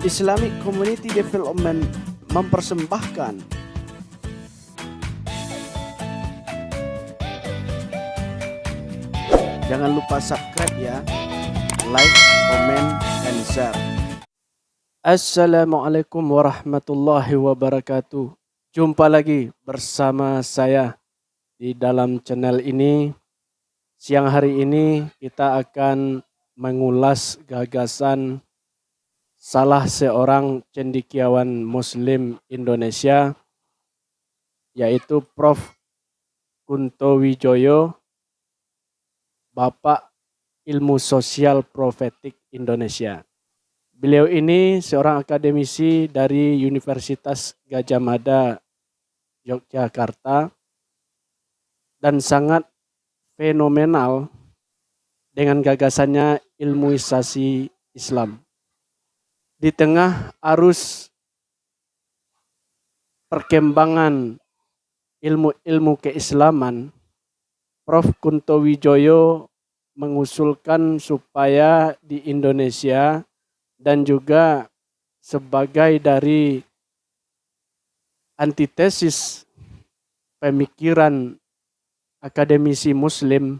Islamic Community Development mempersembahkan jangan lupa subscribe ya, like, comment, and share. Assalamualaikum warahmatullahi wabarakatuh. Jumpa lagi bersama saya di dalam channel ini. Siang hari ini kita akan mengulas gagasan salah seorang cendekiawan Muslim Indonesia, yaitu Prof. Kunto Wijoyo, Bapak Ilmu Sosial Profetik Indonesia. Beliau ini seorang akademisi dari Universitas Gadjah Mada, Yogyakarta, dan sangat fenomenal dengan gagasannya ilmuisasi Islam. Di tengah arus perkembangan ilmu-ilmu keislaman, Prof. Kunto Wijoyo mengusulkan supaya di Indonesia dan juga sebagai dari antitesis pemikiran akademisi Muslim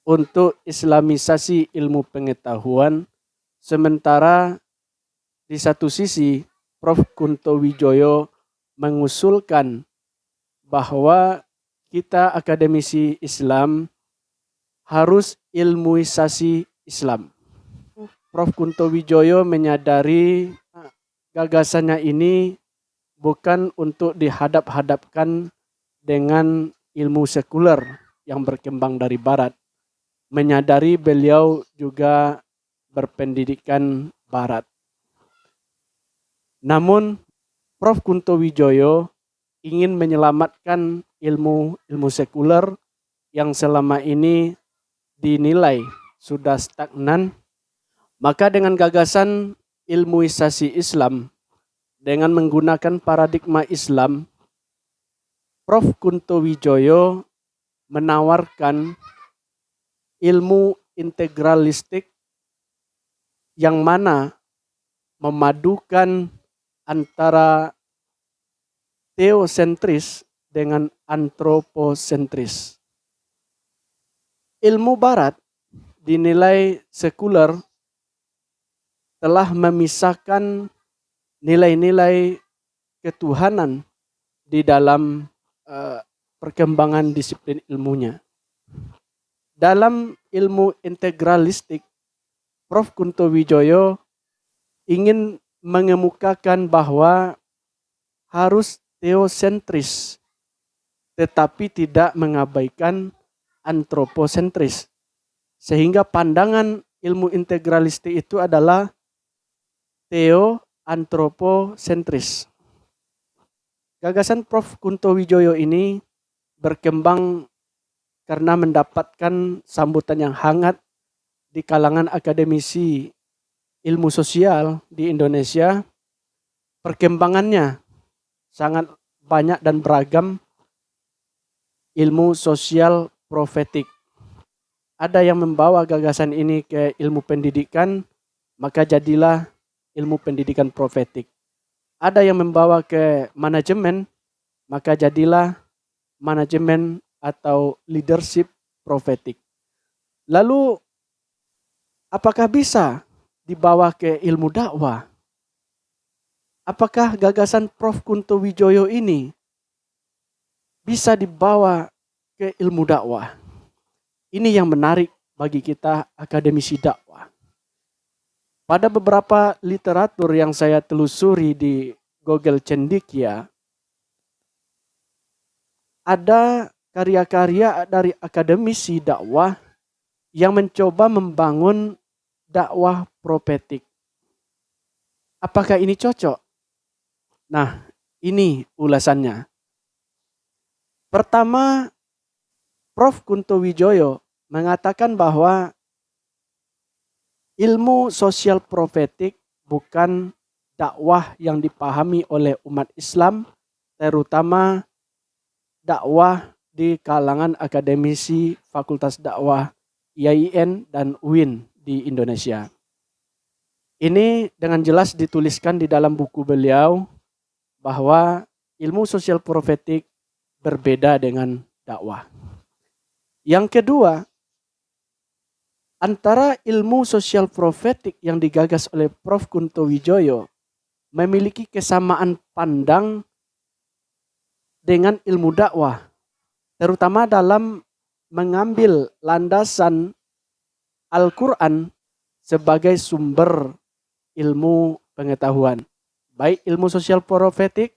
untuk islamisasi ilmu pengetahuan, sementara di satu sisi Prof. Kunto Wijoyo mengusulkan bahwa kita akademisi Islam harus ilmuisasi Islam. Prof. Kunto Wijoyo menyadari gagasannya ini bukan untuk dihadap-hadapkan dengan ilmu sekuler yang berkembang dari Barat. Menyadari beliau juga berpendidikan Barat. Namun Prof. Kunto Wijoyo ingin menyelamatkan ilmu sekuler yang selama ini dinilai sudah stagnan. Maka dengan gagasan ilmuisasi Islam, dengan menggunakan paradigma Islam, Prof. Kunto Wijoyo menawarkan ilmu integralistik yang mana memadukan antara teosentris dengan antroposentris. Ilmu Barat dinilai sekuler telah memisahkan nilai-nilai ketuhanan di dalam perkembangan disiplin ilmunya. Dalam ilmu integralistik, Prof. Kunto Wijoyo ingin mengemukakan bahwa harus teosentris, tetapi tidak mengabaikan antroposentris. Sehingga pandangan ilmu integralistik itu adalah teo-antroposentris. Gagasan Prof. Kunto Wijoyo ini berkembang karena mendapatkan sambutan yang hangat di kalangan akademisi ilmu sosial di Indonesia. Perkembangannya sangat banyak dan beragam. Ilmu sosial profetik. Ada yang membawa gagasan ini ke ilmu pendidikan, maka jadilah ilmu pendidikan profetik. Ada yang membawa ke manajemen, maka jadilah manajemen atau leadership profetik. Lalu apakah bisa dibawa ke ilmu dakwah? Apakah gagasan Prof. Kunto Wijoyo ini bisa dibawa ke ilmu dakwah? Ini yang menarik bagi kita akademisi dakwah. Pada beberapa literatur yang saya telusuri di Google Cendekia, ada karya-karya dari akademisi dakwah yang mencoba membangun dakwah profetik. Apakah ini cocok? Nah, ini ulasannya. Pertama, Prof. Kunto Wijoyo mengatakan bahwa ilmu sosial profetik bukan dakwah yang dipahami oleh umat Islam, terutama dakwah di kalangan akademisi Fakultas Dakwah IAIN dan UIN di Indonesia. Ini dengan jelas dituliskan di dalam buku beliau bahwa ilmu sosial profetik berbeda dengan dakwah. Yang kedua, antara ilmu sosial profetik yang digagas oleh Prof. Kunto Wijoyo memiliki kesamaan pandang dengan ilmu dakwah, terutama dalam mengambil landasan Al-Quran sebagai sumber ilmu pengetahuan, baik ilmu sosial profetik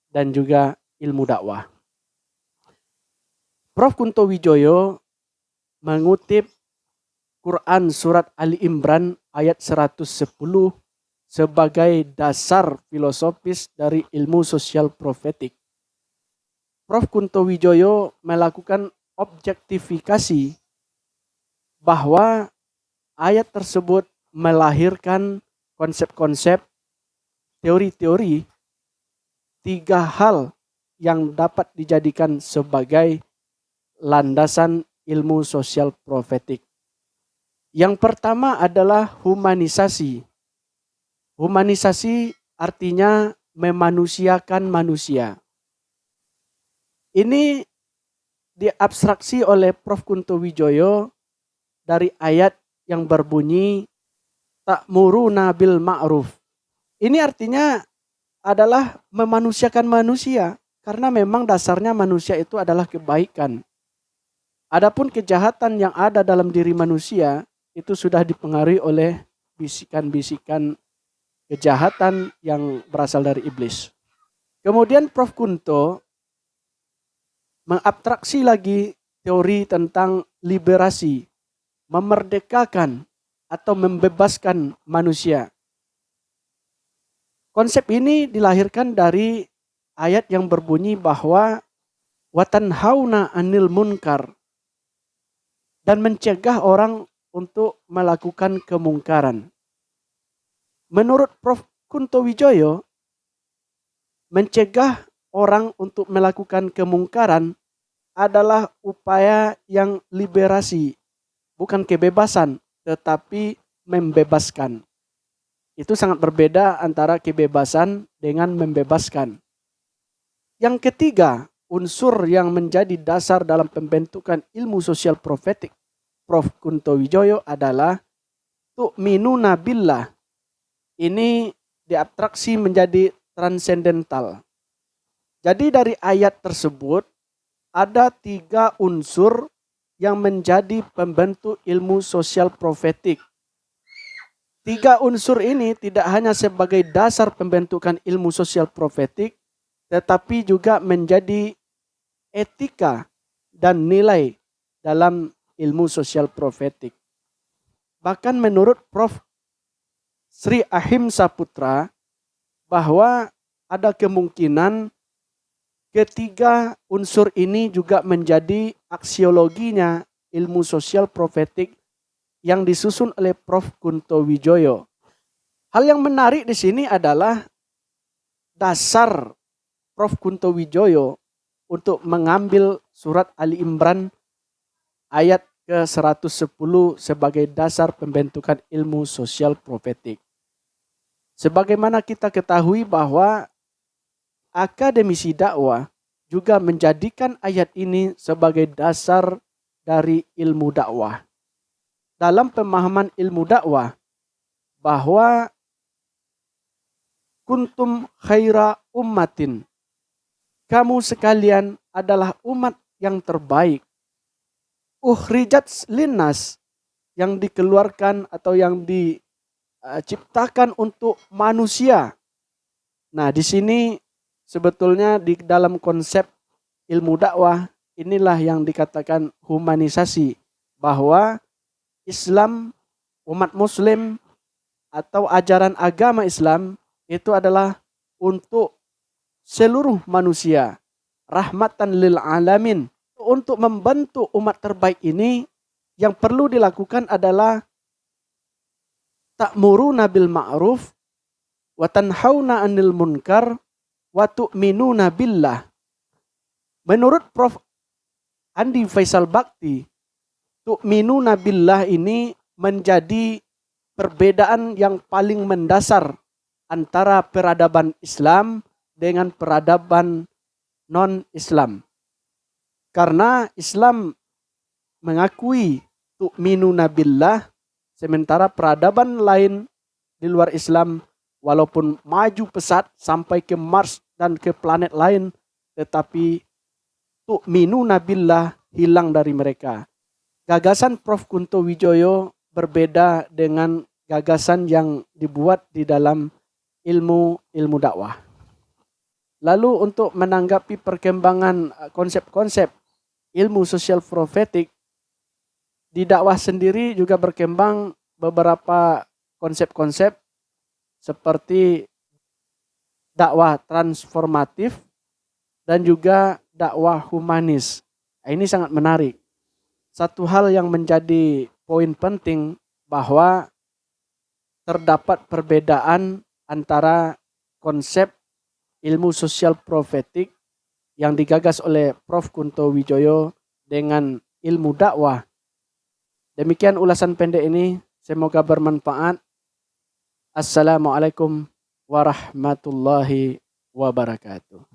dan juga ilmu dakwah. Prof. Kunto Wijoyo mengutip Quran surat Ali Imran ayat 110 sebagai dasar filosofis dari ilmu sosial profetik. Prof. Kunto Wijoyo melakukan objektifikasi bahwa ayat tersebut melahirkan konsep-konsep, teori-teori, 3 hal yang dapat dijadikan sebagai landasan ilmu sosial profetik. Yang pertama adalah humanisasi. Humanisasi artinya memanusiakan manusia. Ini diabstraksi oleh Prof. Kunto Wijoyo dari ayat yang berbunyi ta'muruna bil ma'ruf. Ini artinya adalah memanusiakan manusia, karena memang dasarnya manusia itu adalah kebaikan. Adapun kejahatan yang ada dalam diri manusia itu sudah dipengaruhi oleh bisikan-bisikan kejahatan yang berasal dari iblis. Kemudian Prof. Kunto mengabstraksi lagi teori tentang liberasi, memerdekakan atau membebaskan manusia. Konsep ini dilahirkan dari ayat yang berbunyi bahwa watanhauna 'anil munkar, dan mencegah orang untuk melakukan kemungkaran. Menurut Prof. Kunto Wijoyo, mencegah orang untuk melakukan kemungkaran adalah upaya yang liberasi, bukan kebebasan, tetapi membebaskan. Itu sangat berbeda antara kebebasan dengan membebaskan. Yang ketiga, unsur yang menjadi dasar dalam pembentukan ilmu sosial profetik Prof. Kunto Wijoyo adalah tu'minuna billah. Ini diabstraksi menjadi transendental. Jadi dari ayat tersebut ada 3 unsur yang menjadi pembentuk ilmu sosial profetik. 3 unsur ini tidak hanya sebagai dasar pembentukan ilmu sosial profetik, tetapi juga menjadi etika dan nilai dalam ilmu sosial profetik. Bahkan menurut Prof. Sri Ahimsa Putra, bahwa ada kemungkinan ketiga unsur ini juga menjadi aksiologinya ilmu sosial profetik yang disusun oleh Prof. Kunto Wijoyo. Hal yang menarik di sini adalah dasar Prof. Kunto Wijoyo untuk mengambil surat Ali Imran ayat ke-110 sebagai dasar pembentukan ilmu sosial profetik. Sebagaimana kita ketahui bahwa akademisi dakwah juga menjadikan ayat ini sebagai dasar dari ilmu dakwah. Dalam pemahaman ilmu dakwah, bahwa kuntum khaira ummatin, kamu sekalian adalah umat yang terbaik. Ukhrijat linnas, yang dikeluarkan atau yang diciptakan untuk manusia. Nah, di sini sebetulnya di dalam konsep ilmu dakwah inilah yang dikatakan humanisasi, bahwa Islam, umat muslim atau ajaran agama Islam itu adalah untuk seluruh manusia, rahmatan lil alamin. Untuk membentuk umat terbaik ini, yang perlu dilakukan adalah ta'muruna bil ma'ruf wa tanhauna 'anil munkar wa tu'minuna billah. Menurut Prof. Andi Faisal Bakti, tu'minuna billah ini menjadi perbedaan yang paling mendasar antara peradaban Islam dengan peradaban non-Islam. Karena Islam mengakui tu'minuna billah, sementara peradaban lain di luar Islam walaupun maju pesat sampai ke Mars dan ke planet lain, tetapi tu'minuna billah hilang dari mereka. Gagasan Prof. Kunto Wijoyo berbeda dengan gagasan yang dibuat di dalam ilmu dakwah. Lalu untuk menanggapi perkembangan konsep-konsep ilmu sosial profetik, di dakwah sendiri juga berkembang beberapa konsep-konsep seperti dakwah transformatif dan juga dakwah humanis. Ini sangat menarik. Satu hal yang menjadi poin penting bahwa terdapat perbedaan antara konsep ilmu sosial profetik yang digagas oleh Prof. Kunto Wijoyo dengan ilmu dakwah. Demikian ulasan pendek ini, semoga bermanfaat. Assalamualaikum warahmatullahi wabarakatuh.